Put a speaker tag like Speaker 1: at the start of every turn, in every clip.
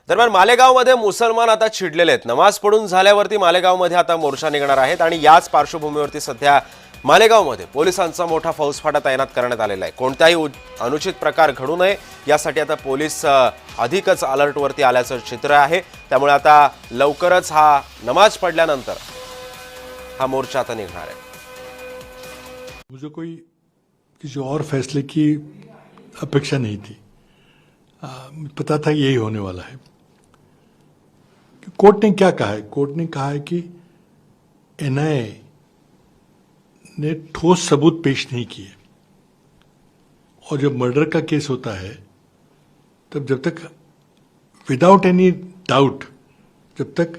Speaker 1: दरम्यान मालेगावमध्ये मुसलमान आता चिडलेले आहेत। नमाज पढून झाल्यावरती मालेगावमध्ये आता मोर्चा निघणार आहेत आणि याच पार्श्वभूमीवरती सध्या मालेगावमध्ये पोलिसांचा मोठा फौजफाटा तैनात करण्यात आलेला आहे। कोणताही अनुचित प्रकार घडू नये यासाठी आता पोलीस अधिकच अलर्टवरती आल्याचं चित्र आहे। त्यामुळे आता लवकरच हा नमाज पडल्यानंतर हा मोर्चा आता निघणार है।
Speaker 2: मुझे कोई किसी और फैसले की अपेक्षा नहीं थी। पता था यही होने वाला है। कोर्ट ने क्या कहा है? कोर्ट ने कहा है कि एनआईए ने ठोस सबूत पेश नहीं किए और जब मर्डर का केस होता है तब जब तक विदाउट एनी डाउट जब तक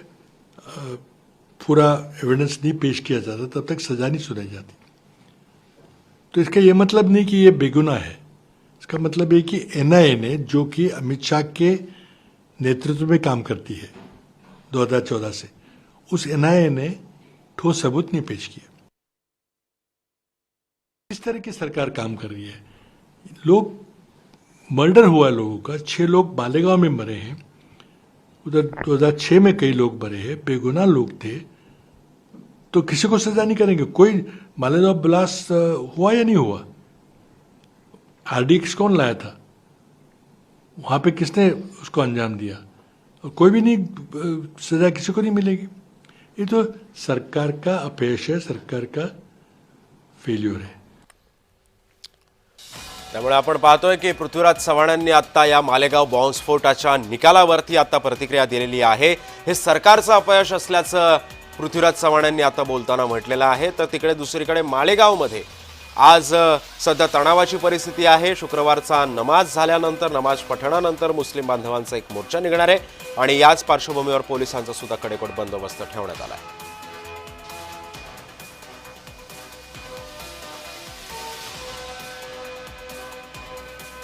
Speaker 2: पूरा एविडेंस नहीं पेश किया जाता तब तक सजा नहीं सुनाई जाती। तो इसका ये मतलब नहीं कि ये बेगुनाह है। इसका मतलब ये कि एनआईए ने, जो कि अमित शाह के नेतृत्व में काम करती है 2014 से, उस एनआईए ने ठोस सबूत नहीं पेश किया। इस तरह की सरकार काम कर रही है। लोग, मर्डर हुआ लोगों का, 6 लोग मालेगांव में मरे हैं, उधर 2006 में कई लोग मरे हैं, बेगुनाह लोग थे, तो किसी को सजा नहीं करेंगे। कोई मालेगांव ब्लास्ट हुआ या नहीं हुआ? आरडीएक्स कौन लाया था? वहां पे किसने उसको अंजाम दिया? और कोई भी नहीं, सजा किसी को नहीं मिलेगी। ये तो सरकार का अपयश है, सरकार का फेल्यूर है।
Speaker 1: त्यामुळे आपण पाहतोय की पृथ्वीराज चव्हाणांनी आता या मालेगाव बॉम्बस्फोटाच्या निकालावरती आता प्रतिक्रिया दिलेली आहे। हे सरकारचं अपयश असल्याचं पृथ्वीराज चव्हाणांनी आता बोलताना म्हटलेलं आहे। तर तिकडे दुसरीकडे मालेगावमध्ये आज सध्या तणावाची परिस्थिती आहे। शुक्रवारचा नमाज झाल्यानंतर, नमाज पठणानंतर मुस्लिम बांधवांचा एक मोर्चा निघणार आहे आणि याच पार्श्वभूमीवर पोलिसांचा सुद्धा कडेकोट बंदोबस्त ठेवण्यात आला आहे।